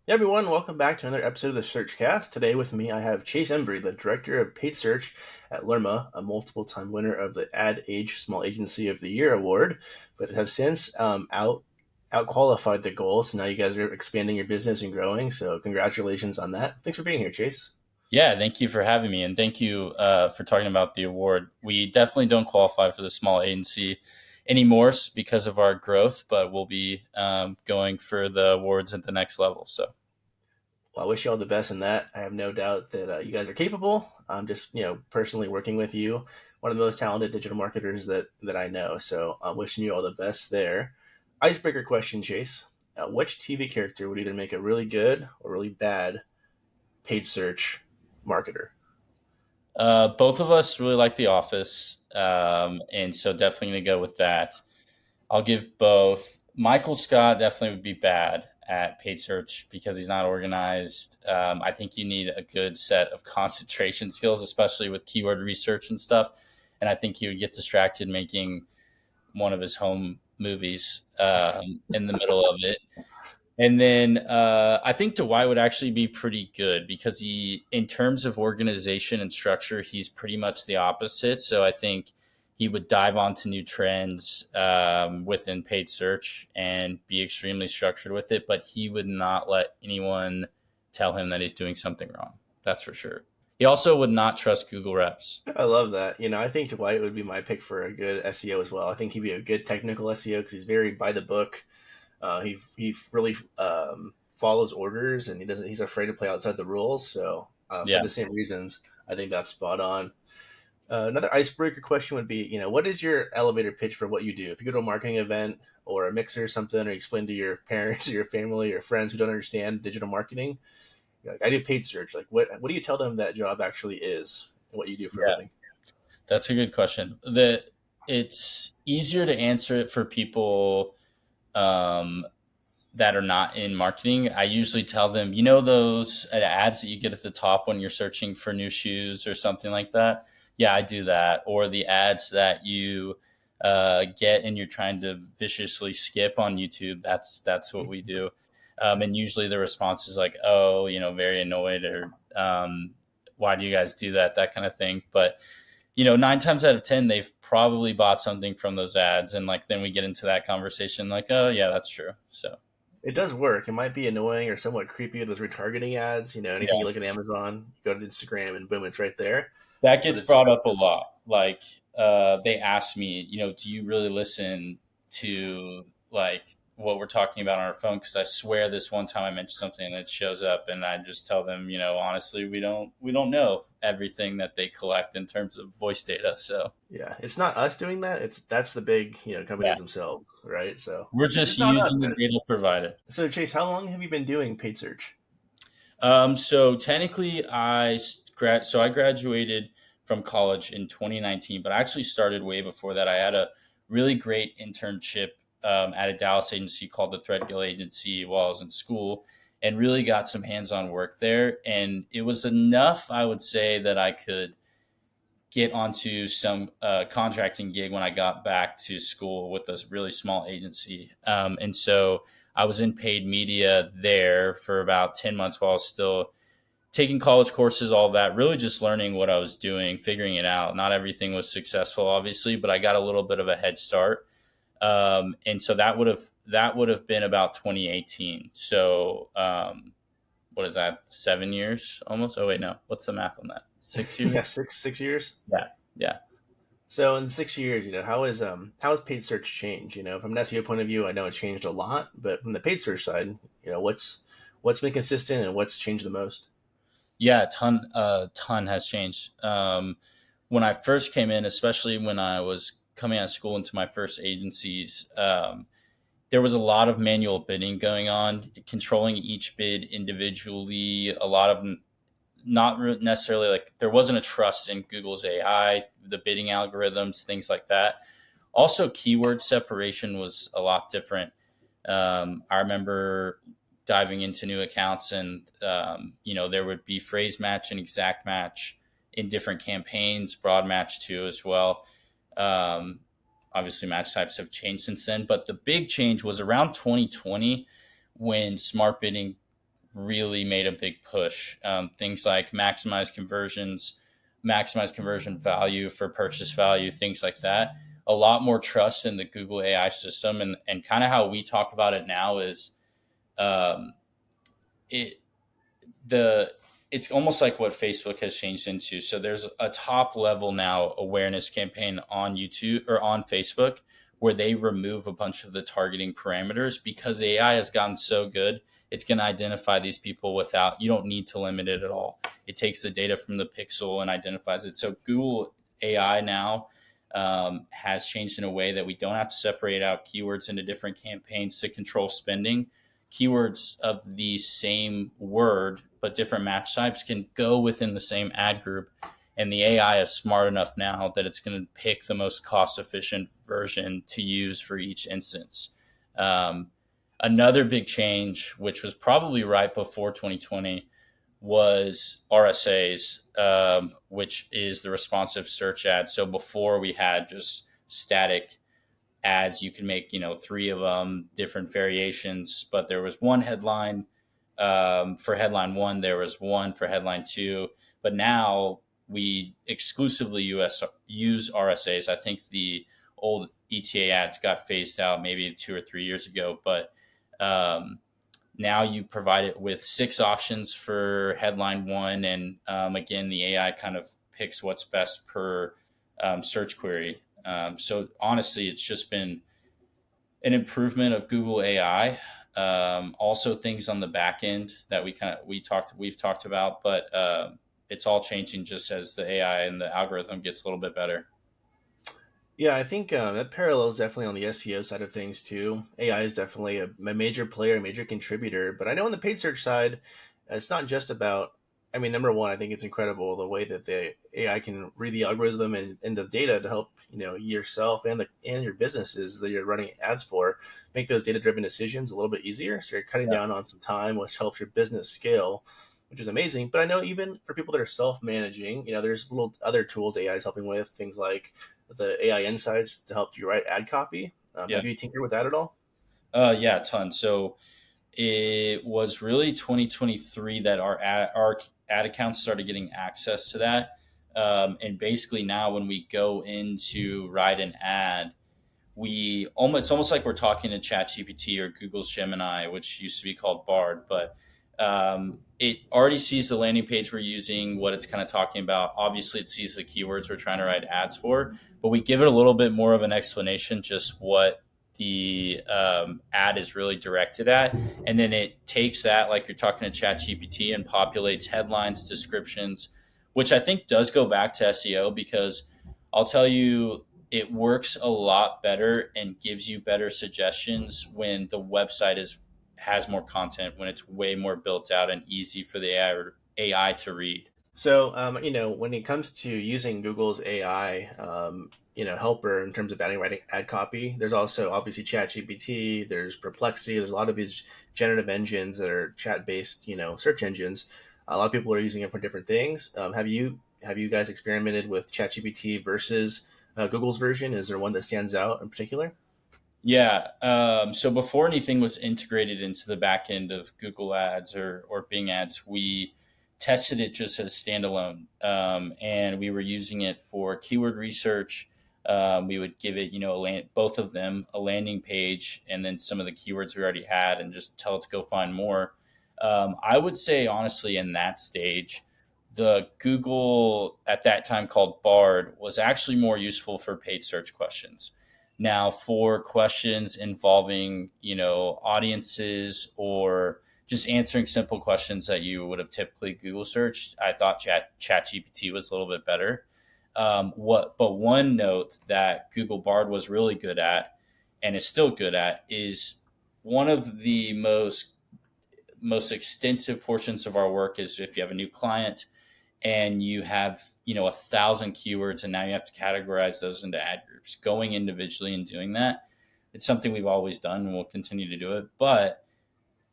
Hey everyone, welcome back to another episode of the Searchcast. Today with me I have Chase Embree, the Director of Paid Search at LERMA, a multiple-time winner of the Ad Age Small Agency of the Year award, but have since out qualified the goal. So now you guys are expanding your business and growing. So congratulations on that. Thanks for being here, Chase. Yeah, thank you for having me, and thank you for talking about the award. We definitely don't qualify for the small agency anymore because of our growth, but we'll be going for the awards at the next level. So, Well, I wish you all the best in that. I have no doubt that you guys are capable. I'm just, personally working with you, one of the most talented digital marketers that I know. So I'm wishing you all the best there. Icebreaker question, Chase. Which TV character would either make a really good or really bad paid search marketer? both of us really like The Office, and so definitely going to go with that. I'll give both. Michael Scott definitely would be bad at paid search because he's not organized. I think you need a good set of concentration skills, especially with keyword research and stuff. And I think he would get distracted making one of his home movies in the middle of it. And then I think Dwight would actually be pretty good because in terms of organization and structure, he's pretty much the opposite. So I think he would dive onto new trends within paid search and be extremely structured with it. But he would not let anyone tell him that he's doing something wrong. That's for sure. He also would not trust Google Reps. I love that. I think Dwight would be my pick for a good SEO as well. I think he'd be a good technical SEO because he's very by the book. He really follows orders and he's afraid to play outside the rules. So for Yeah. the same reasons, I think that's spot on. Another icebreaker question would be, what is your elevator pitch for what you do? If you go to a marketing event or a mixer or something, or you explain to your parents or your family or friends who don't understand digital marketing, you're like, I do paid search. Like, what do you tell them that job actually is and what you do for a Yeah. living? That's a good question. It's easier to answer it for people um, that are not in marketing. I usually tell them, those ads that you get at the top when you're searching for new shoes or something like that. Yeah, I do that. Or the ads that you get and you're trying to viciously skip on YouTube. That's what we do. And usually the response is like, oh, very annoyed or why do you guys do that? That kind of thing. But 9 times out of 10, they've probably bought something from those ads. And like, then we get into that conversation like, oh yeah, that's true. So It does work. It might be annoying or somewhat creepy with those retargeting ads. Anything you yeah, look at Amazon, you go to Instagram, and boom, it's right there. that But gets it's brought up a lot. Like, they ask me, do you really listen to like what we're talking about on our phone? Because I swear this one time I mentioned something and it shows up, and I just tell them, honestly, we don't know everything that they collect in terms of voice data. So yeah, it's not us doing that. That's the big yeah, companies themselves, right? So we're it's just not us. using the data provided. So Chase, how long have you been doing paid search? So technically, I graduated from college in 2019, but I actually started way before that. I had a really great internship at a Dallas agency called the Threadgill Agency while I was in school, and really got some hands-on work there. And it was enough, I would say, that I could get onto some contracting gig when I got back to school with a really small agency. And so I was in paid media there for about 10 months while I was still taking college courses, all that, really just learning what I was doing, figuring it out. Not everything was successful, obviously, but I got a little bit of a head start. And so that would have been about 2018. So what is that? 7 years almost? Oh wait, no. What's the math on that? 6 years? Yeah, six years. Yeah. Yeah. So in 6 years, how has paid search changed? From an SEO point of view, I know it's changed a lot, but from the paid search side, what's been consistent and what's changed the most? Yeah, a ton has changed. When I first came in, especially when I was coming out of school into my first agencies, there was a lot of manual bidding going on, controlling each bid individually. A lot of not necessarily like there wasn't a trust in Google's AI, the bidding algorithms, things like that. Also, keyword separation was a lot different. I remember diving into new accounts, and there would be phrase match and exact match in different campaigns, broad match too as well. Um, Obviously, match types have changed since then, but the big change was around 2020 when smart bidding really made a big push. Things like maximize conversion value for purchase value, things like that. A lot more trust in the Google AI system, and kind of how we talk about it now is um, it the it's almost like what Facebook has changed into. So there's a top level now awareness campaign on YouTube or on Facebook where they remove a bunch of the targeting parameters because the AI has gotten so good. It's going to identify these people without, you don't need to limit it at all. It takes the data from the pixel and identifies it. So Google AI now has changed in a way that we don't have to separate out keywords into different campaigns to control spending. Keywords of the same word but different match types can go within the same ad group, and the AI is smart enough now that it's going to pick the most cost efficient version to use for each instance. um, Another big change, which was probably right before 2020, was RSAs, which is the responsive search ad. So before we had just static ads, you can make, three of them, different variations, but there was one headline for headline one, there was one for headline two, but now we exclusively use RSAs. I think the old ETA ads got phased out maybe 2 or 3 years ago, but um, now you provide it with six options for headline one, and again, the AI kind of picks what's best per search query. So honestly, it's just been an improvement of Google AI. Also, things on the back end that we've talked about, but it's all changing just as the AI and the algorithm gets a little bit better. Yeah, I think that parallels definitely on the SEO side of things too. AI is definitely a major player, a major contributor. But I know on the paid search side, it's not just about. I mean, number one, I think it's incredible the way that the AI can read the algorithm and the data to help yourself and your businesses that you're running ads for make those data driven decisions a little bit easier. So you're cutting Yeah. down on some time, which helps your business scale, which is amazing. But I know even for people that are self managing, there's little other tools AI is helping with things like the AI insights to help you write ad copy. Yeah. Have you tinkered with that at all? Yeah, a ton. So it was really 2023 that our ad accounts started getting access to that. And basically now when we go in to write an ad, it's almost like we're talking to ChatGPT or Google's Gemini, which used to be called Bard, but it already sees the landing page we're using, what it's kind of talking about. Obviously, it sees the keywords we're trying to write ads for, but we give it a little bit more of an explanation, just what the ad is really directed at, and then it takes that, like you're talking to ChatGPT, and populates headlines, descriptions, which I think does go back to SEO because I'll tell you it works a lot better and gives you better suggestions when the website has more content, when it's way more built out and easy for the AI to read. So, when it comes to using Google's AI, helper in terms of adding writing ad copy, there's also obviously ChatGPT, there's Perplexity, there's a lot of these generative engines that are chat-based, search engines. A lot of people are using it for different things. Have you guys experimented with ChatGPT versus Google's version? Is there one that stands out in particular? Yeah. So before anything was integrated into the back end of Google Ads or Bing Ads, we tested it just as standalone. And we were using it for keyword research. We would give it, both of them, a landing page and then some of the keywords we already had, and just tell it to go find more. I would say, honestly, in that stage, the Google at that time called Bard was actually more useful for paid search questions. Now, for questions involving, audiences or just answering simple questions that you would have typically Google searched, I thought ChatGPT was a little bit better. But one note that Google Bard was really good at, and is still good at, is one of the most extensive portions of our work is if you have a new client and you have 1,000 keywords, and now you have to categorize those into ad groups. Going individually and doing that, it's something we've always done and we'll continue to do it. But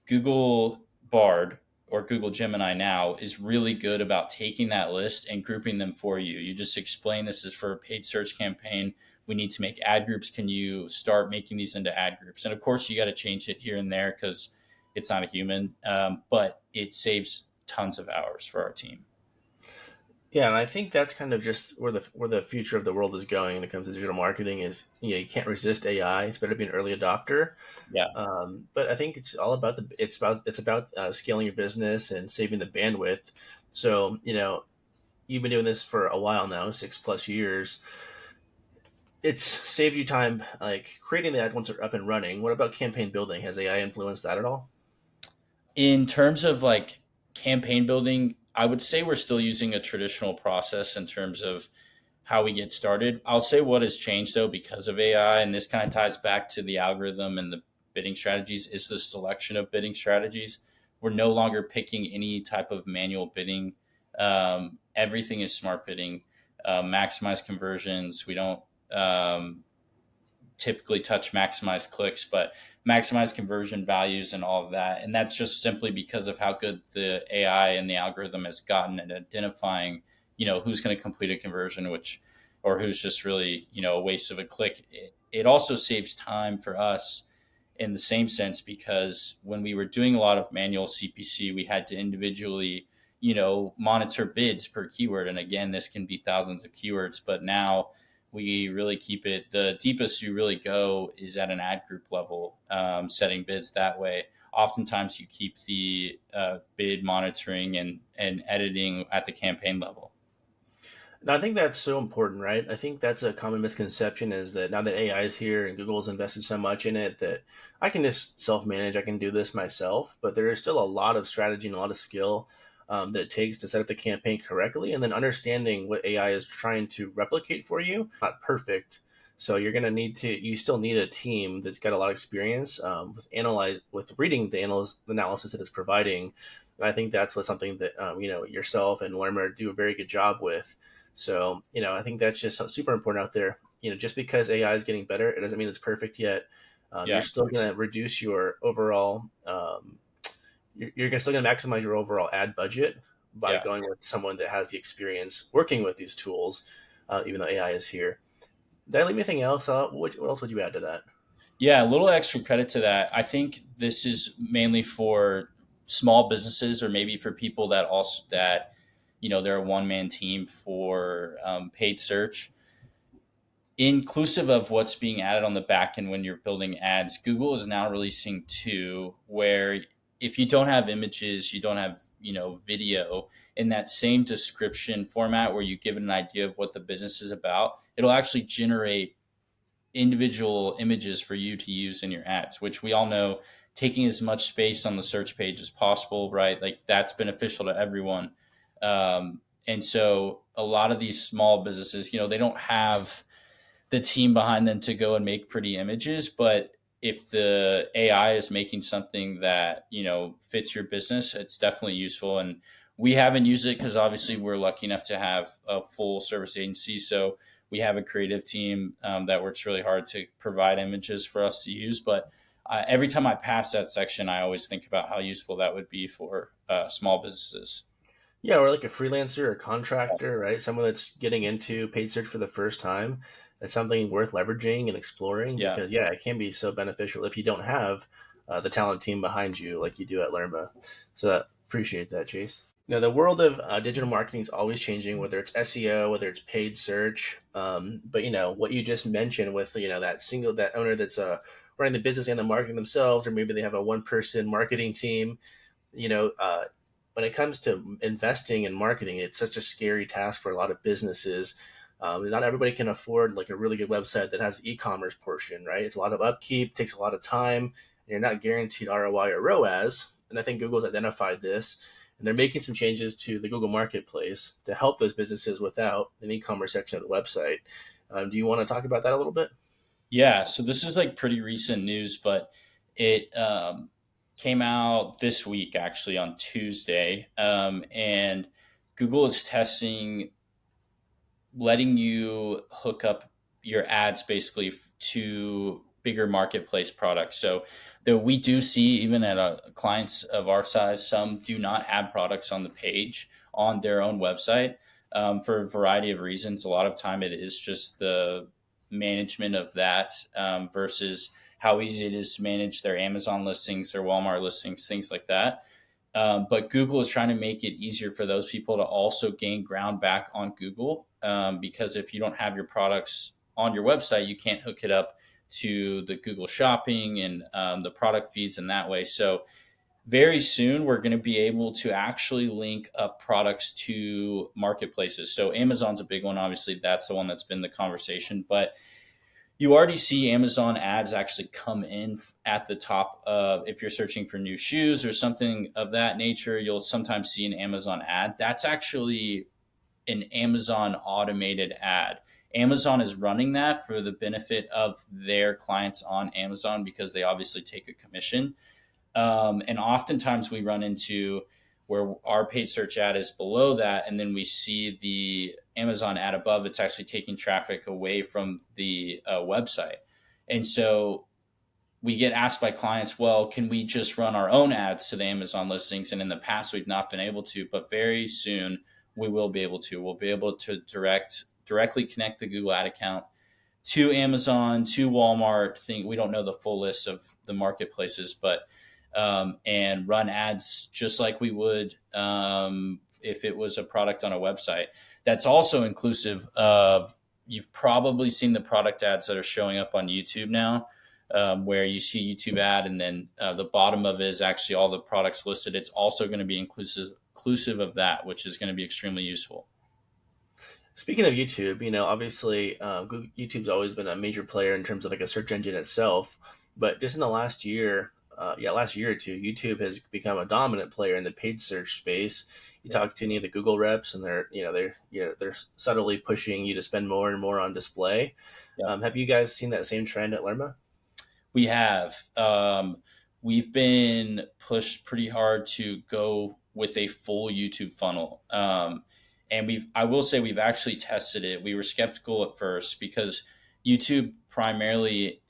Google Bard, or Google Gemini now, is really good about taking that list and grouping them for you. You just explain, this is for a paid search campaign, we need to make ad groups, can you start making these into ad groups? And of course you got to change it here and there because It's not a human, but it saves tons of hours for our team. Yeah, and I think that's kind of just where the future of the world is going when it comes to digital marketing. Is you can't resist AI. It's better to be an early adopter. Yeah. But I think it's all about it's about scaling your business and saving the bandwidth. So you've been doing this for a while now, 6+ years. It's saved you time, like creating the ads once they're up and running. What about campaign building? Has AI influenced that at all? In terms of like campaign building, I would say we're still using a traditional process in terms of how we get started. I'll say what has changed though because of AI, and this kind of ties back to the algorithm and the bidding strategies, is the selection of bidding strategies. We're no longer picking any type of manual bidding. Everything is smart bidding, maximize conversions. We don't typically touch maximize clicks, but maximize conversion values and all of that. And that's just simply because of how good the AI and the algorithm has gotten at identifying, who's going to complete a conversion, or who's just really, a waste of a click. It also saves time for us in the same sense because when we were doing a lot of manual CPC, we had to individually, monitor bids per keyword. And again, this can be thousands of keywords, but now we really keep it, the deepest you really go is at an ad group level, setting bids that way. Oftentimes you keep the bid monitoring and editing at the campaign level. And I think that's so important, right? I think that's a common misconception is that now that AI is here and Google's invested so much in it that I can just self-manage, I can do this myself. But there is still a lot of strategy and a lot of skill that it takes to set up the campaign correctly, and then understanding what AI is trying to replicate for you. Not perfect, so you're going to need to. You still need a team that's got a lot of experience with reading the analysis that it's providing. And I think that's what something that yourself and Lerma do a very good job with. So, I think that's just super important out there. Just because AI is getting better, it doesn't mean it's perfect yet. You're Yeah. still going to reduce your overall, you're still going to maximize your overall ad budget by Yeah. going with someone that has the experience working with these tools, even though AI is here. Did I leave anything else? What else would you add to that? Yeah, a little extra credit to that. I think this is mainly for small businesses or maybe for people that they're a one man team for paid search, inclusive of what's being added on the back end when you're building ads. Google is now releasing two where if you don't have images, you don't have, video in that same description format where you give it an idea of what the business is about, it'll actually generate individual images for you to use in your ads, which we all know taking as much space on the search page as possible, right? Like that's beneficial to everyone. And so a lot of these small businesses, they don't have the team behind them to go and make pretty images, but if the AI is making something that, fits your business, it's definitely useful. And we haven't used it because obviously we're lucky enough to have a full service agency. So we have a creative team that works really hard to provide images for us to use. But every time I pass that section, I always think about how useful that would be for small businesses. Yeah, or like a freelancer or contractor, right? Someone that's getting into paid search for the first time. It's something worth leveraging and exploring Yeah. because, yeah, it can be so beneficial if you don't have the talent team behind you like you do at Lerma. So appreciate that, Chase. The world of digital marketing is always changing, whether it's SEO, whether it's paid search. But what you just mentioned with that owner that's running the business and the marketing themselves, or maybe they have a one-person marketing team. you know, uh, when it comes to investing in marketing, it's such a scary task for a lot of businesses. Not everybody can afford like a really good website that has e-commerce portion, right? It's a lot of upkeep, takes a lot of time, and you're not guaranteed ROI or ROAS. And I think Google's identified this, and they're making some changes to the Google Marketplace to help those businesses without an e-commerce section of the website. Do you want to talk about that a little bit? Yeah, so this is like pretty recent news, but it came out this week actually on Tuesday. And Google is testing letting you hook up your ads basically to bigger marketplace products. So that we do see even at clients of our size, some do not have products on the page on their own website for a variety of reasons. A lot of time it is just the management of that versus how easy it is to manage their Amazon listings, their Walmart listings, things like that. But Google is trying to make it easier for those people to also gain ground back on Google, because if you don't have your products on your website, you can't hook it up to the Google Shopping and the product feeds in that way. So very soon we're going to be able to actually link up products to marketplaces. So Amazon's a big one, obviously. That's the one that's been the conversation. But you already see Amazon ads actually come in at the top of, if you're searching for new shoes or something of that nature, you'll sometimes see an Amazon ad. That's actually an Amazon automated ad. Amazon is running that for the benefit of their clients on Amazon because they obviously take a commission. And oftentimes we run into where our paid search ad is below that, and then we see the Amazon ad above. It's actually taking traffic away from the website. And so we get asked by clients, well, can we just run our own ads to the Amazon listings? And in the past, we've not been able to, but very soon we will be able to. We'll be able to directly connect the Google ad account to Amazon, to Walmart. We don't know the full list of the marketplaces, but and run ads just like we would if it was a product on a website. That's also inclusive of, you've probably seen the product ads that are showing up on YouTube now, where you see YouTube ad and then the bottom of it is actually all the products listed. It's also going to be inclusive of that, which is going to be extremely useful. Speaking of YouTube, obviously, YouTube's always been a major player in terms of like a search engine itself. But just in the last year, last year or two, YouTube has become a dominant player in the paid search space. You Yeah. talk to any of the Google reps, and they're subtly pushing you to spend more and more on display. Yeah. Have you guys seen that same trend at Lerma? We have. We've been pushed pretty hard to go with a full YouTube funnel. And I will say we've actually tested it. We were skeptical at first because YouTube primarily,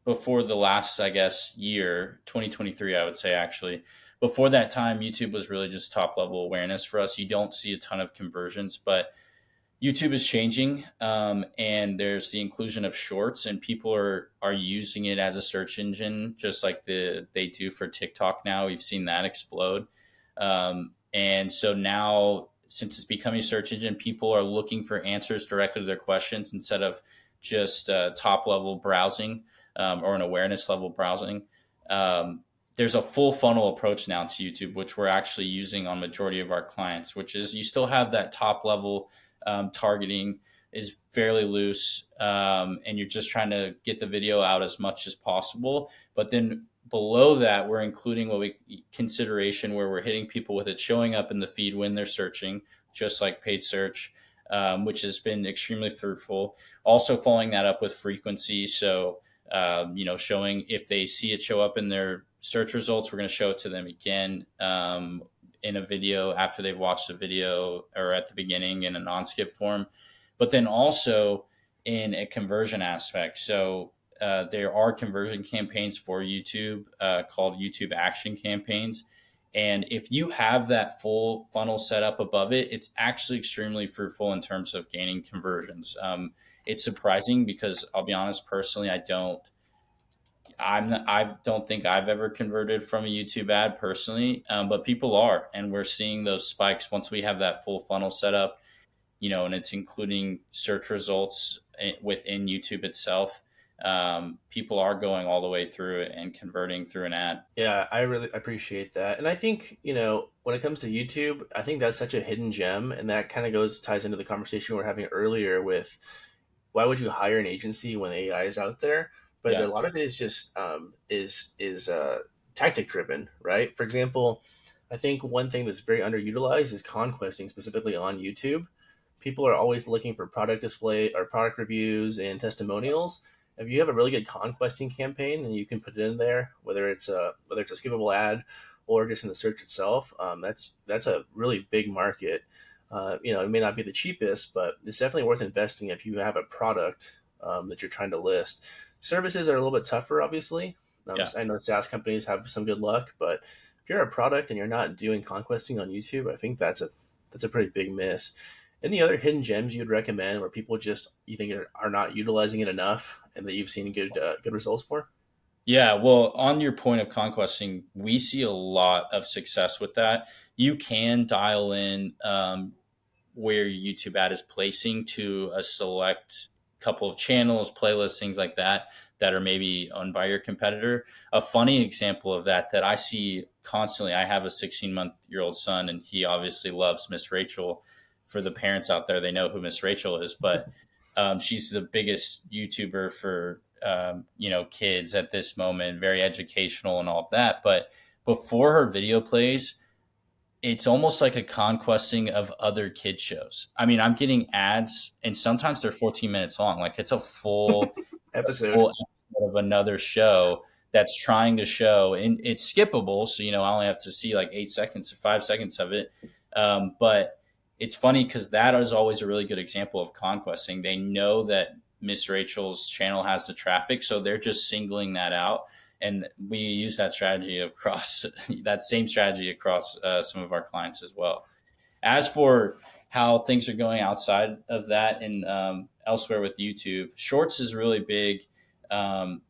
before the last, I guess, year, 2023, I would say actually, before that time, YouTube was really just top level awareness for us. You don't see a ton of conversions, but YouTube is changing, and there's the inclusion of shorts, and people are using it as a search engine, just like they do for TikTok now. We've seen that explode, and so now, since it's becoming a search engine, people are looking for answers directly to their questions instead of just top level browsing, or an awareness level browsing. There's a full funnel approach now to YouTube, which we're actually using on majority of our clients, which is you still have that top level targeting is fairly loose, and you're just trying to get the video out as much as possible. But then below that, we're including what we consideration where we're hitting people with it showing up in the feed when they're searching, just like paid search, which has been extremely fruitful. Also following that up with frequency. So, showing if they see it show up in their search results, we're going to show it to them again, in a video after they've watched the video, or at the beginning in a non-skip form, but then also in a conversion aspect. So there are conversion campaigns for YouTube, called YouTube action campaigns. And if you have that full funnel set up above it, it's actually extremely fruitful in terms of gaining conversions. It's surprising because I'll be honest, personally, I don't think I've ever converted from a YouTube ad personally, but people are, and we're seeing those spikes once we have that full funnel set up, and it's including search results within YouTube itself. People are going all the way through it and converting through an ad. Yeah, I really appreciate that. And I think, when it comes to YouTube, I think that's such a hidden gem. And that kind of ties into the conversation we were having earlier with why would you hire an agency when AI is out there? But Yeah, a lot of it is just tactic driven, right? For example, I think one thing that's very underutilized is conquesting, specifically on YouTube. People are always looking for product display or product reviews and testimonials. If you have a really good conquesting campaign and you can put it in there, whether it's a skippable ad or just in the search itself, that's a really big market. It may not be the cheapest, but it's definitely worth investing if you have a product that you're trying to list. Services are a little bit tougher, obviously. yeah. I know SaaS companies have some good luck, but if you're a product and you're not doing conquesting on YouTube, I think that's a pretty big miss. Any other hidden gems you'd recommend where people just you think are not utilizing it enough and that you've seen good results for? Yeah, well, on your point of conquesting, we see a lot of success with that. You can dial in where your YouTube ad is placing to a select couple of channels, playlists, things like that, that are maybe owned by your competitor. A funny example of that I see constantly, I have a 16-month-year-old son, and he obviously loves Miss Rachel. For the parents out there, they know who Miss Rachel is, but she's the biggest YouTuber for kids at this moment, very educational and all of that. But before her video plays, it's almost like a conquesting of other kid shows. I mean, I'm getting ads, and sometimes they're 14 minutes long. Like it's a Episode. full episode of another show that's trying to show, and it's skippable. So I only have to see like 8 seconds or 5 seconds of it. But it's funny because that is always a really good example of conquesting. They know that Miss Rachel's channel has the traffic, so they're just singling that out, and we use that strategy across that same strategy across some of our clients as well. As for how things are going outside of that and elsewhere with YouTube, Shorts is really big. Um,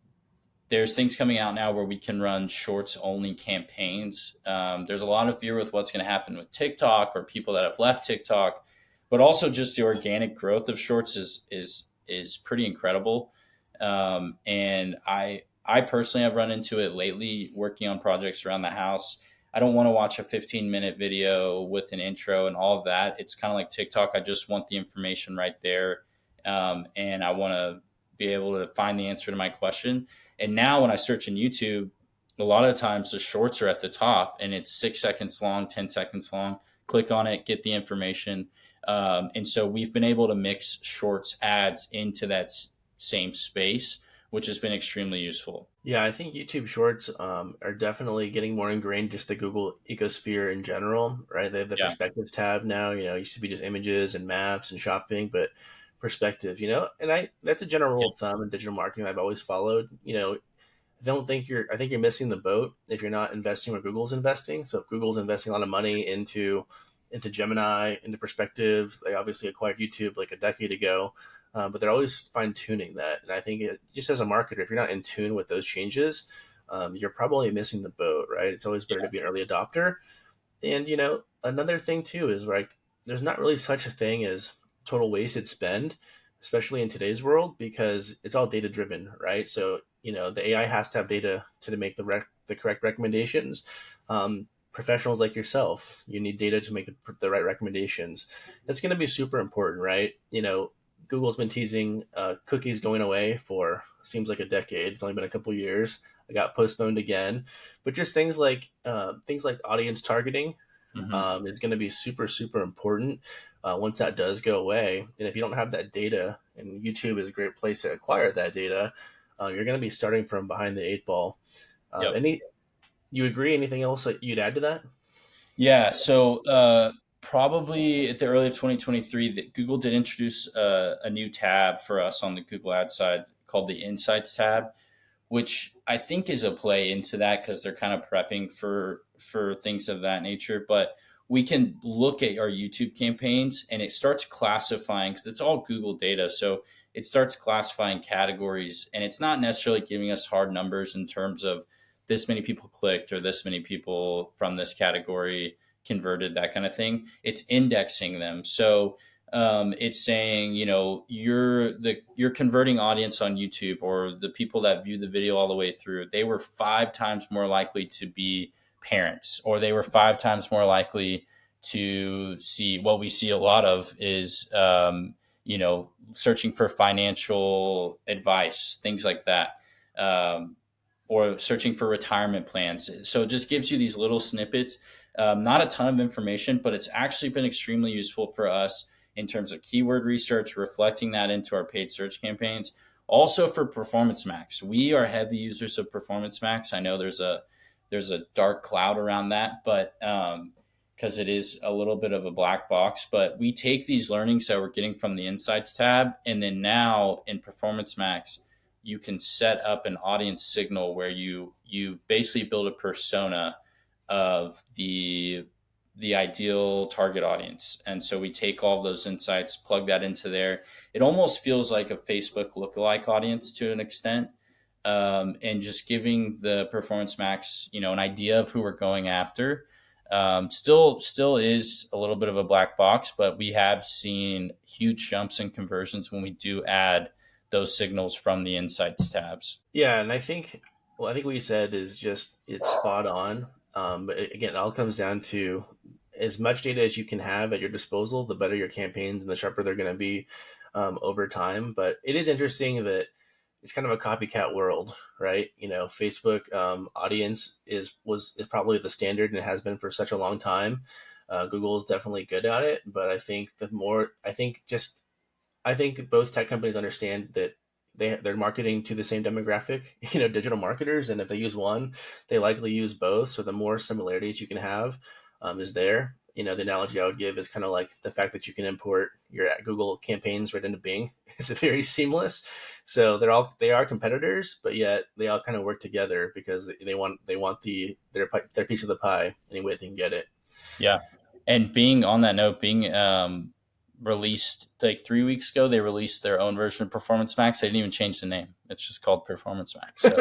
there's things coming out now where we can run Shorts only campaigns. There's a lot of fear with what's going to happen with TikTok or people that have left TikTok, but also just the organic growth of Shorts is pretty incredible. And I personally have run into it lately working on projects around the house. I don't want to watch a 15-minute video with an intro and all of that. It's kind of like TikTok. I just want the information right there. And I want to be able to find the answer to my question. And now when I search in YouTube, a lot of the times the shorts are at the top and it's 6 seconds long, 10 seconds long. Click on it, get the information. And so we've been able to mix shorts ads into that same space, which has been extremely useful. Yeah, I think YouTube Shorts are definitely getting more ingrained, just the Google ecosphere in general, right? They have the Yeah. perspectives tab now. It used to be just images and maps and shopping, but perspectives, and that's a general rule Yeah. of thumb in digital marketing I've always followed. I think you're missing the boat if you're not investing where Google's investing. So if Google's investing a lot of money into Gemini, into perspectives, they obviously acquired YouTube like a decade ago. But they're always fine tuning that. And I think just as a marketer, if you're not in tune with those changes, you're probably missing the boat, right? It's always better to be an early adopter. And another thing too is like there's not really such a thing as total wasted spend, especially in today's world, because it's all data driven, right? So the AI has to have data to make the correct recommendations. Professionals like yourself, you need data to make the right recommendations. It's going to be super important, right? Google's been teasing cookies going away for seems like a decade. It's only been a couple years. I got postponed again, but just things like audience targeting Hmm. is going to be super super important once that does go away. And if you don't have that data, and YouTube is a great place to acquire that data, you're going to be starting from behind the eight ball. Yep. Any You agree? Anything else that you'd add to that? Yeah. So probably at the early of 2023, that Google did introduce a new tab for us on the Google Ad side called the Insights tab, which I think is a play into that because they're kind of prepping for things of that nature. But we can look at our YouTube campaigns and it starts classifying because it's all Google data. So it starts classifying categories and it's not necessarily giving us hard numbers in terms of this many people clicked or this many people from this category converted, that kind of thing. It's indexing them. So it's saying, your converting audience on YouTube or the people that view the video all the way through, they were 5 times more likely to be parents, or they were 5 times more likely to see what we see a lot of is, searching for financial advice, things like that. Or searching for retirement plans. So it just gives you these little snippets, not a ton of information, but it's actually been extremely useful for us in terms of keyword research, reflecting that into our paid search campaigns. Also for Performance Max, we are heavy users of Performance Max. I know there's a dark cloud around that, but because it is a little bit of a black box. But we take these learnings that we're getting from the Insights tab, and then now in Performance Max, you can set up an audience signal where you basically build a persona of the the ideal target audience. And so we take all of those insights, plug that into there. It almost feels like a Facebook lookalike audience to an extent. And just giving the Performance Max, an idea of who we're going after. Still is a little bit of a black box, but we have seen huge jumps in conversions when we do add those signals from the insights tabs. Yeah, and I think what you said is just it's spot on. But again, it all comes down to as much data as you can have at your disposal, the better your campaigns and the sharper they're going to be over time. But it is interesting that it's kind of a copycat world, right? Facebook audience is probably the standard and it has been for such a long time. Google is definitely good at it, but I think both tech companies understand that they're marketing to the same demographic, digital marketers, and if they use one, they likely use both. So the more similarities you can have is there. The analogy I would give is kind of like the fact that you can import your Google campaigns right into Bing. It's very seamless. So they are competitors, but yet they all kind of work together because they want their piece of the pie any way they can get it. Yeah. And being on that note, being released like 3 weeks ago, they released their own version of Performance Max. They didn't even change the name. It's just called Performance Max. So,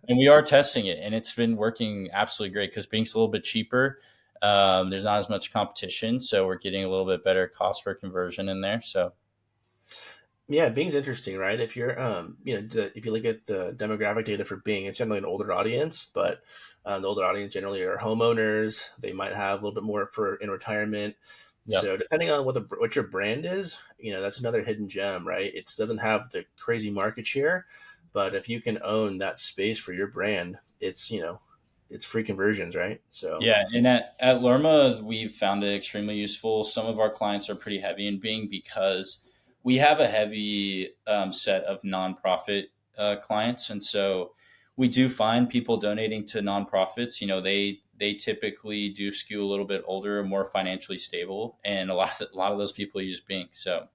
and we are testing it, and it's been working absolutely great because Bink's a little bit cheaper. There's not as much competition, so we're getting a little bit better cost per conversion in there. So, Yeah, Bing's interesting, right? If you're, if you look at the demographic data for Bing, it's generally an older audience, but the older audience generally are homeowners. They might have a little bit more for in retirement. yeah. So depending on what your brand is, that's another hidden gem, right? It doesn't have the crazy market share, but if you can own that space for your brand, it's free conversions, right? So Yeah, and at Lerma, we've found it extremely useful. Some of our clients are pretty heavy in Bing because we have a heavy set of nonprofit clients, and so we do find people donating to nonprofits. They typically do skew a little bit older, more financially stable, and a lot of those people use Bing. So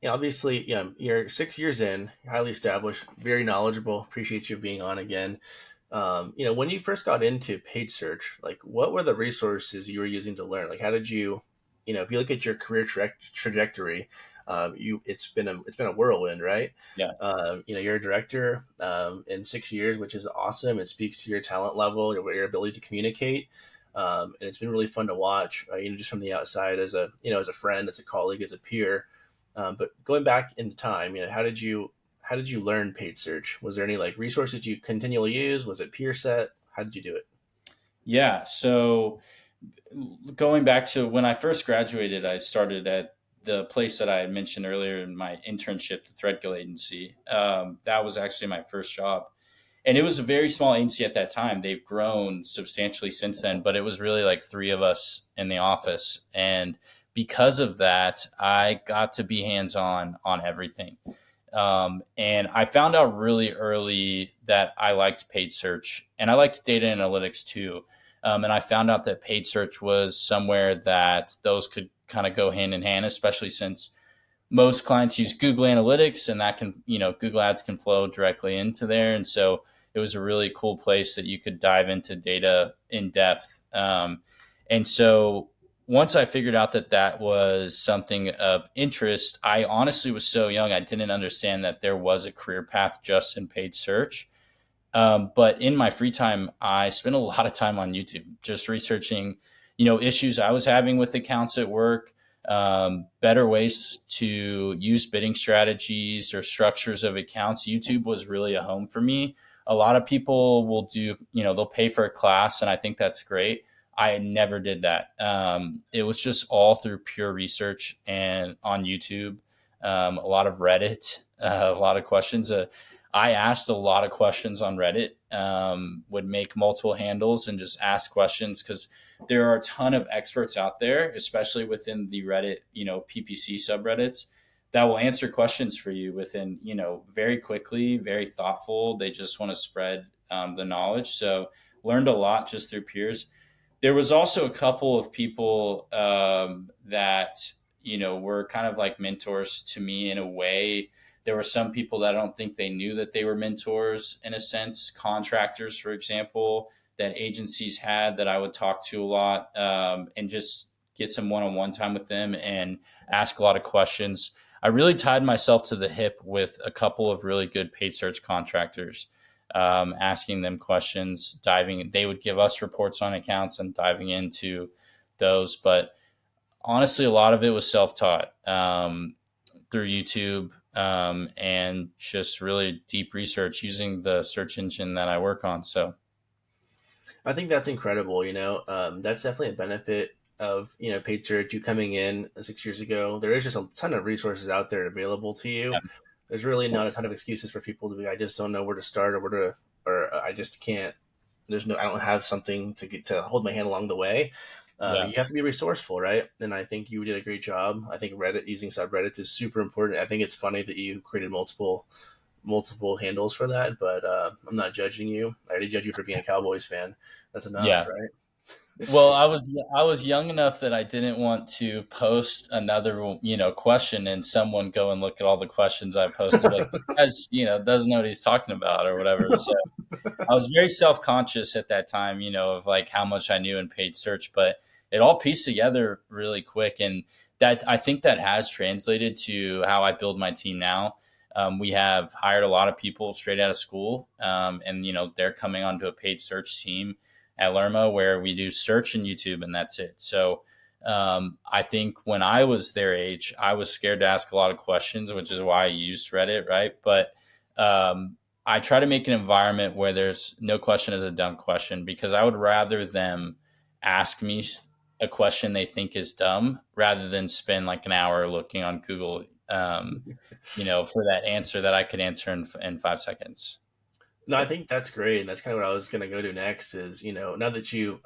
obviously, you're 6 years in, you're highly established, very knowledgeable. Appreciate you being on again. When you first got into paid search, like what were the resources you were using to learn? Like, how did you, if you look at your career trajectory, it's been a whirlwind, right? yeah, You're a director in 6 years, which is awesome. It speaks to your talent level, your ability to communicate, and it's been really fun to watch. Just from the outside as as a friend, as a colleague, as a peer. But going back in time, how did you learn paid search? Was there any like resources you continually use? Was it peer set? How did you do it? yeah. So going back to when I first graduated, I started at the place that I had mentioned earlier in my internship, the Threadgill agency. That was actually my first job. And it was a very small agency at that time. They've grown substantially since then, but it was really like three of us in the office. And because of that, I got to be hands on everything. And I found out really early that I liked paid search and I liked data analytics too. And I found out that paid search was somewhere that those could kind of go hand in hand, especially since most clients use Google Analytics and that can, Google Ads can flow directly into there. And so it was a really cool place that you could dive into data in depth. And so once I figured out that that was something of interest, I honestly was so young, I didn't understand that there was a career path just in paid search. But in my free time, I spent a lot of time on YouTube, just researching, issues I was having with accounts at work, better ways to use bidding strategies or structures of accounts. YouTube was really a home for me. A lot of people will do, they'll pay for a class, and I think that's great. I never did that. It was just all through pure research and on YouTube, a lot of Reddit, a lot of questions. I asked a lot of questions on Reddit, would make multiple handles and just ask questions because there are a ton of experts out there, especially within the Reddit, PPC subreddits that will answer questions for you within, very quickly, very thoughtful. They just want to spread the knowledge. So learned a lot just through peers. There was also a couple of people that, were kind of like mentors to me in a way. There were some people that I don't think they knew that they were mentors in a sense, contractors, for example, that agencies had that I would talk to a lot, and just get some one-on-one time with them and ask a lot of questions. I really tied myself to the hip with a couple of really good paid search contractors, asking them questions, diving. They would give us reports on accounts and diving into those. But honestly, a lot of it was self-taught, through YouTube, and just really deep research using the search engine that I work on. So I think that's incredible. That's definitely a benefit of paid search. You coming in 6 years ago, there is just a ton of resources out there available to you. There's really not a ton of excuses for people to be, I just don't know where to start, or I just can't. I don't have something to get to hold my hand along the way. yeah, You have to be resourceful, right? And I think you did a great job. I think Reddit, using subreddits, is super important. I think it's funny that you created multiple handles for that, but I'm not judging you. I already judge you for being a Cowboys fan. That's enough, yeah. right? Well, I was young enough that I didn't want to post another, question and someone go and look at all the questions I posted. Like, this guy's, doesn't know what he's talking about or whatever. So I was very self conscious at that time, of like how much I knew in paid search, but it all pieced together really quick. And that, I think that has translated to how I build my team now. We have hired a lot of people straight out of school, and they're coming onto a paid search team at LERMA where we do search and YouTube, and that's it. So I think when I was their age, I was scared to ask a lot of questions, which is why I used Reddit, right? But I try to make an environment where there's no question is a dumb question, because I would rather them ask me a question they think is dumb rather than spend like an hour looking on Google, for that answer that I could answer in 5 seconds. No, I think that's great, and that's kind of what I was going to go to next. Is now that you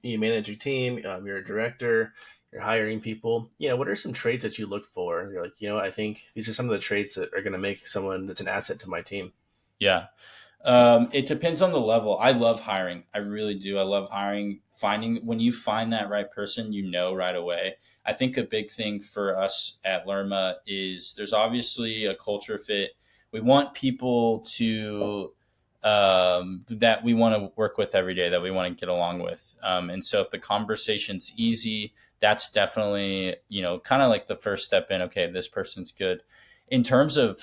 you manage your team, you're a director, you're hiring people. What are some traits that you look for? You're like, I think these are some of the traits that are going to make someone that's an asset to my team. Yeah. It depends on the level. I love hiring. I really do. I love hiring. Finding when you find that right person, right away. I think a big thing for us at Lerma is there's obviously a culture fit. We want people to that we want to work with every day, that we want to get along with. And so if the conversation's easy, that's definitely, kind of like the first step in. Okay, this person's good. In terms of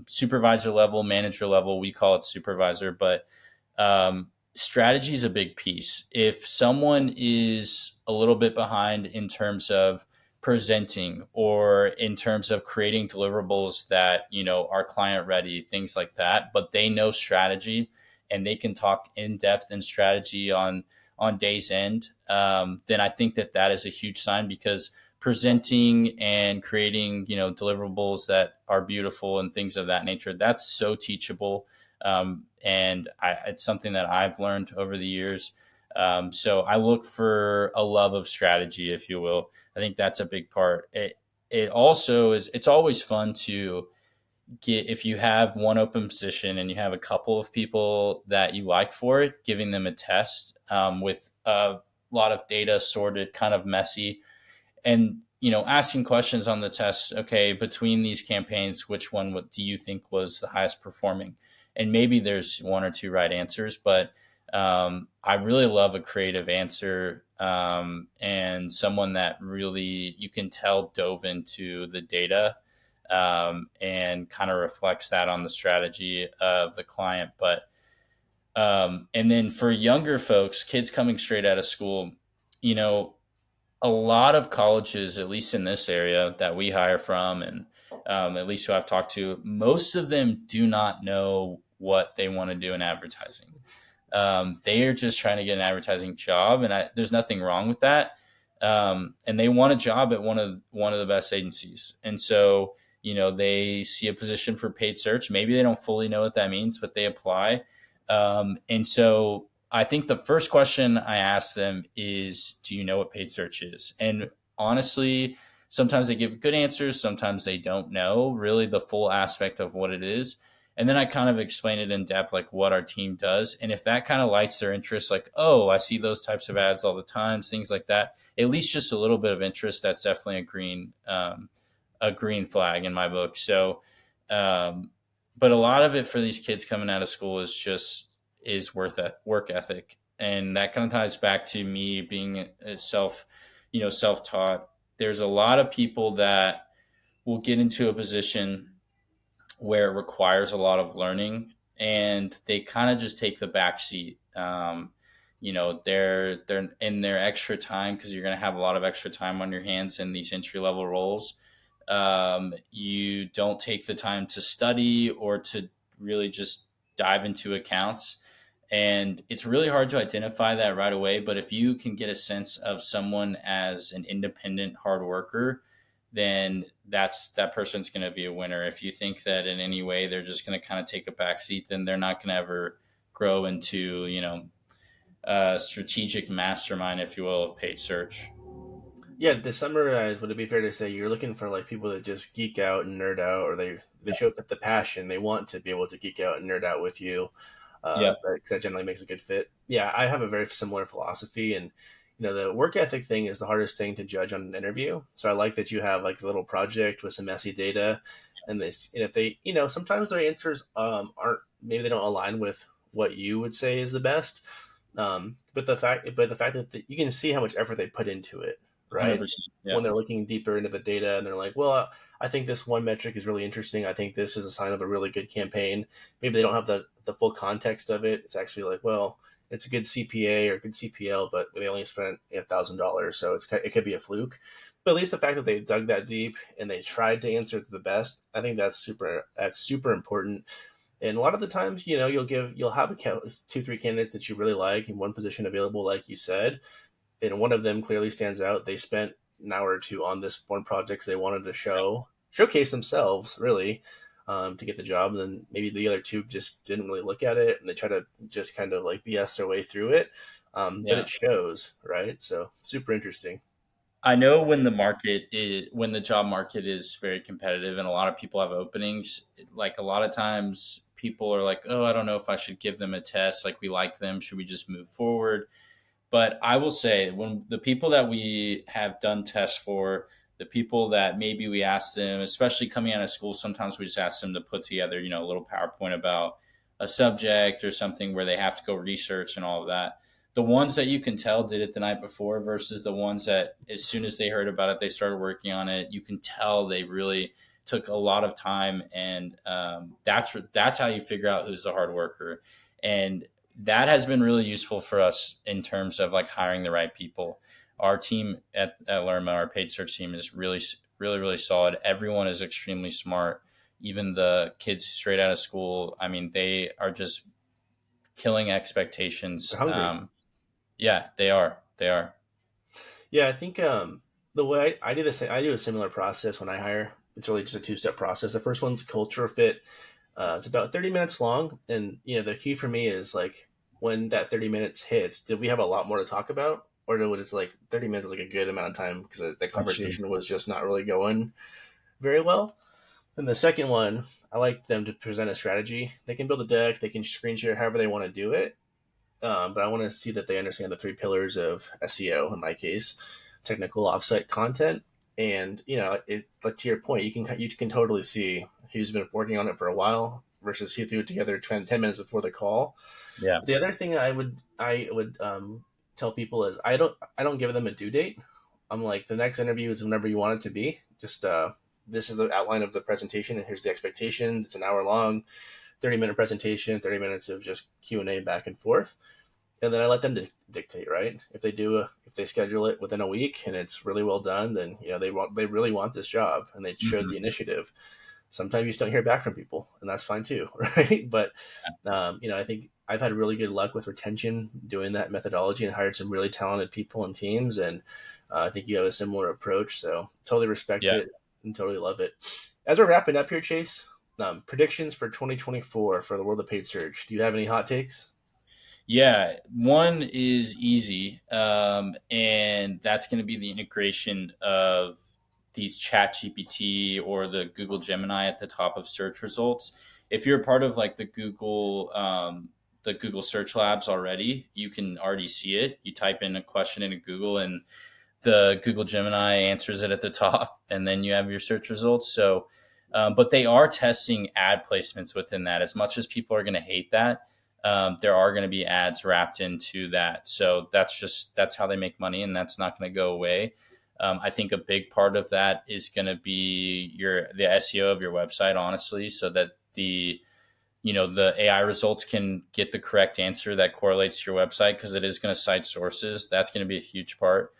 supervisor level, manager level, we call it supervisor, but strategy is a big piece. If someone is a little bit behind in terms of presenting or in terms of creating deliverables that are client ready, things like that, but they know strategy and they can talk in depth in strategy on day's end, then I think that is a huge sign, because presenting and creating deliverables that are beautiful and things of that nature, that's so teachable. And it's something that I've learned over the years. So I look for a love of strategy, if you will. I think that's a big part. It also is, it's always fun to get, if you have one open position and you have a couple of people that you like for it, giving them a test, with a lot of data sorted, kind of messy, and asking questions on the test. Okay, between these campaigns, which one do you think was the highest performing? And maybe there's one or two right answers, but I really love a creative answer, and someone that really, you can tell, dove into the data, and kind of reflects that on the strategy of the client. But and then for younger folks, kids coming straight out of school, you know a lot of colleges, at least in this area that we hire from, and at least who I've talked to, most of them do not know what they want to do in advertising. They are just trying to get an advertising job, and there's nothing wrong with that. And they want a job at one of the best agencies, and so they see a position for paid search. Maybe they don't fully know what that means, but they apply. And so I think the first question I ask them is, do you know what paid search is? And honestly, sometimes they give good answers, sometimes they don't know really the full aspect of what it is. And then I kind of explain it in depth, like what our team does. And if that kind of lights their interest, like, oh, I see those types of ads all the time, things like that, at least just a little bit of interest, that's definitely a green flag in my book. So, but a lot of it for these kids coming out of school is just, is work ethic. And that kind of ties back to me being a self taught. There's a lot of people that will get into a position where it requires a lot of learning and they kind of just take the back seat. They're in their extra time because you're going to have a lot of extra time on your hands in these entry level roles. You don't take the time to study or to really just dive into accounts. And it's really hard to identify that right away. But if you can get a sense of someone as an independent hard worker, then that person's going to be a winner. If you think that in any way they're just going to kind of take a back seat, then they're not going to ever grow into, a strategic mastermind, if you will, of paid search. Yeah, to summarize, would it be fair to say you're looking for like people that just geek out and nerd out, or they show up with the passion, they want to be able to geek out and nerd out with you, Yeah, that generally makes a good fit. Yeah, I have a very similar philosophy, and the work ethic thing is the hardest thing to judge on an interview. So I like that you have like a little project with some messy data, and if they, sometimes their answers aren't, maybe they don't align with what you would say is the best. But the fact that you can see how much effort they put into it, right? 100%. Yeah, When they're looking deeper into the data and they're like, well, I think this one metric is really interesting. I think this is a sign of a really good campaign. Maybe they don't have the full context of it. It's actually like, well, it's a good CPA or good CPL, but they only spent $1,000, so it could be a fluke. But at least the fact that they dug that deep and they tried to answer it the best, I think that's super important. And a lot of the times, you'll have two, three candidates that you really like in one position available, like you said, and one of them clearly stands out. They spent an hour or two on this one project because they wanted to showcase themselves, really, to get the job. And then maybe the other two just didn't really look at it and they try to just kind of like BS their way through it. But yeah. it shows, right? So super interesting. I know when the job market is very competitive and a lot of people have openings, like a lot of times people are like, oh, I don't know if I should give them a test. Like we like them. Should we just move forward? But I will say, when the people that we have done tests for, the people that maybe we ask them, especially coming out of school, sometimes we just ask them to put together, a little PowerPoint about a subject or something where they have to go research and all of that. The ones that you can tell did it the night before versus the ones that, as soon as they heard about it, they started working on it. You can tell they really took a lot of time, and that's how you figure out who's the hard worker. And that has been really useful for us in terms of like hiring the right people. Our team at LERMA, our paid search team, is really, really, really solid. Everyone is extremely smart. Even the kids straight out of school, I mean, they are just killing expectations. They're hungry. Yeah, they are. They are. Yeah, I think the way I do this, I do a similar process when I hire. It's really just a two-step process. The first one's culture fit. It's about 30 minutes long, and the key for me is like when that 30 minutes hits, did we have a lot more to talk about, or did it was like 30 minutes was like a good amount of time because the Understood. conversation was just not really going very well. And the second one, I like them to present a strategy. They can build a deck, they can screen share however they want to do it, but I want to see that they understand the three pillars of SEO. In my case, technical offsite content, and like to your point, you can totally see who's been working on it for a while versus who threw it together 10 minutes before the call. Yeah. The other thing I would tell people is I don't give them a due date. I'm like, the next interview is whenever you want it to be. Just this is the outline of the presentation, and here's the expectation. It's an hour long, 30-minute presentation, 30 minutes of just Q&A back and forth, and then I let them dictate. Right? If they schedule it within a week and it's really well done, then they really want this job and they showed Mhm. the initiative. Sometimes you just don't hear back from people, and that's fine too, right? But I think I've had really good luck with retention doing that methodology and hired some really talented people and teams, and I think you have a similar approach. So totally respect Yeah. it and totally love it. As we're wrapping up here, Chase, predictions for 2024 for the world of paid search. Do you have any hot takes? Yeah, one is easy, and that's going to be the integration of these Chat GPT or the Google Gemini at the top of search results. If you're part of like the Google Search Labs already, you can already see it. You type in a question into Google, and the Google Gemini answers it at the top, and then you have your search results. But they are testing ad placements within that. As much as people are going to hate that, there are going to be ads wrapped into that. So that's how they make money, and that's not going to go away. I think a big part of that is going to be the SEO of your website, honestly, so that the AI results can get the correct answer that correlates to your website, because it is going to cite sources. That's going to be a huge part.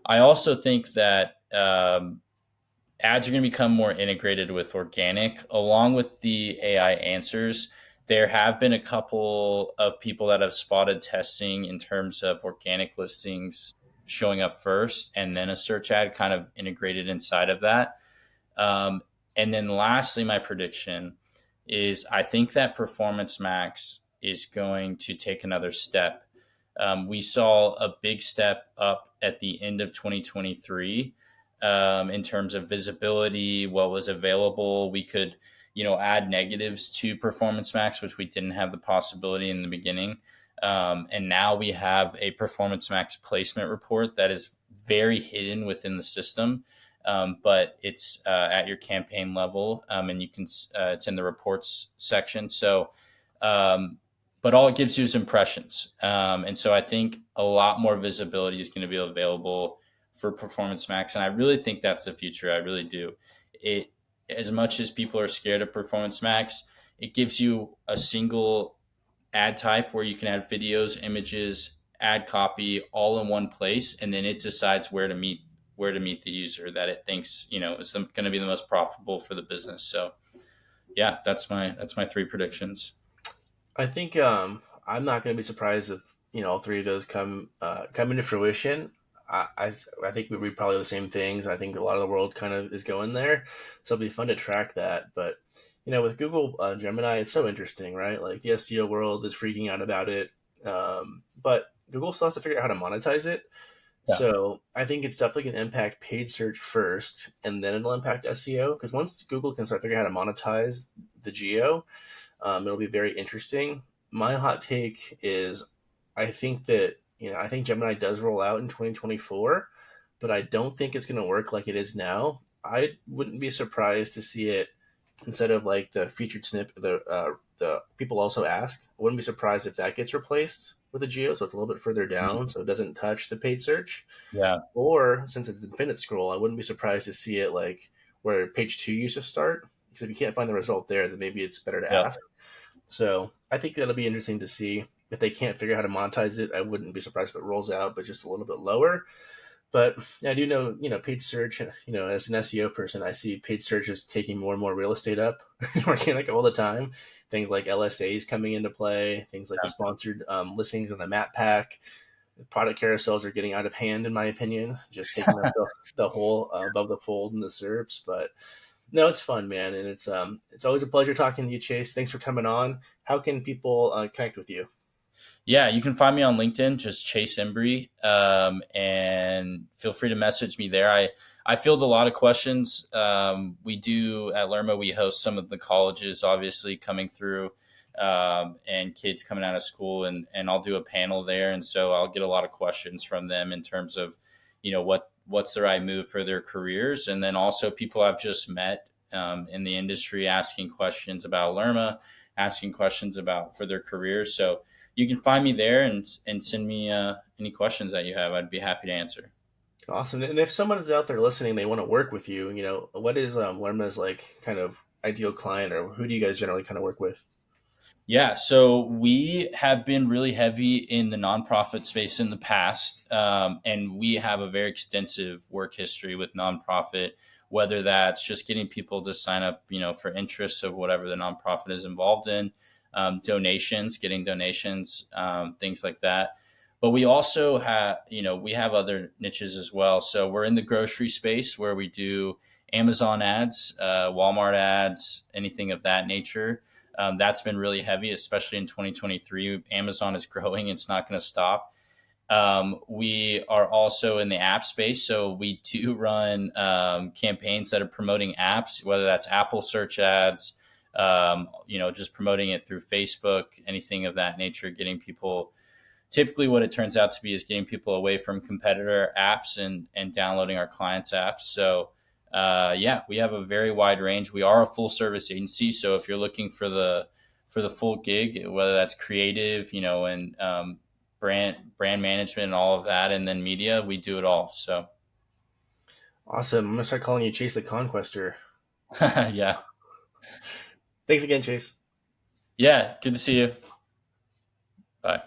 I also think that ads are going to become more integrated with organic, along with the AI answers. There have been a couple of people that have spotted testing in terms of organic listings showing up first and then a search ad kind of integrated inside of that. Um, and then lastly, my prediction is I think that Performance Max is going to take another step. We saw a big step up at the end of 2023 in terms of visibility, what was available. We could, add negatives to Performance Max, which we didn't have the possibility in the beginning. And now we have a Performance Max placement report that is very hidden within the system. But it's at your campaign level, and you can it's in the reports section. So, but all it gives you is impressions, and so I think a lot more visibility is going to be available for Performance Max, and I really think that's the future. I really do. It As much as people are scared of Performance Max, it gives you a single ad type where you can add videos, images, ad copy all in one place, and then it decides where to meet the user that it thinks is going to be the most profitable for the business. So yeah, that's my three predictions. I think I'm not going to be surprised if all three of those come into fruition. I think we read probably the same things. I think a lot of the world kind of is going there, so it'll be fun to track that. But with Google Gemini, it's so interesting, right? Like the SEO world is freaking out about it, but Google still has to figure out how to monetize it. Yeah. So I think it's definitely going to impact paid search first, and then it'll impact SEO. Because once Google can start figuring out how to monetize the geo, it'll be very interesting. My hot take is, I think that I think Gemini does roll out in 2024, but I don't think it's going to work like it is now. I wouldn't be surprised to see it instead of like the featured snip, the people also ask. I wouldn't be surprised if that gets replaced with a geo, so it's a little bit further down, so it doesn't touch the paid search. Yeah. Or since it's infinite scroll, I wouldn't be surprised to see it like where page two used to start. Because if you can't find the result there, then maybe it's better to Yeah. ask. So I think that'll be interesting to see. If they can't figure out how to monetize it, I wouldn't be surprised if it rolls out, but just a little bit lower. But I do know, paid search, as an SEO person, I see paid search is taking more and more real estate up organic all the time. Things like LSAs coming into play, things like the sponsored listings in the map pack. Product carousels are getting out of hand, in my opinion, just taking up the whole above the fold in the SERPs. But no, it's fun, man. And it's always a pleasure talking to you, Chase. Thanks for coming on. How can people connect with you? Yeah, you can find me on LinkedIn, just Chase Embree, and feel free to message me there. I field a lot of questions. We do at LERMA, we host some of the colleges, obviously, coming through, and kids coming out of school, and I'll do a panel there. And so I'll get a lot of questions from them in terms of, what's the right move for their careers. And then also people I've just met in the industry asking questions about LERMA, asking questions about for their careers. So you can find me there and send me any questions that you have. I'd be happy to answer. Awesome. And if someone is out there listening, they want to work with you, what is Lerma's like kind of ideal client, or who do you guys generally kind of work with? Yeah, so we have been really heavy in the nonprofit space in the past, and we have a very extensive work history with nonprofit. Whether that's just getting people to sign up, for interests of whatever the nonprofit is involved in, donations, getting donations, things like that. But we also have, we have other niches as well. So we're in the grocery space where we do Amazon ads, Walmart ads, anything of that nature. That's been really heavy, especially in 2023. Amazon is growing; it's not going to stop. We are also in the app space, so we do run campaigns that are promoting apps, whether that's Apple search ads, just promoting it through Facebook, anything of that nature, getting people. Typically, what it turns out to be is getting people away from competitor apps and downloading our clients' apps. So yeah, we have a very wide range. We are a full service agency. So if you're looking for for the full gig, whether that's creative, and brand management and all of that, and then media. We do it all. So Awesome. I'm gonna start calling you Chase the Conquester. yeah, Thanks again, Chase. yeah. Good to see you. Bye.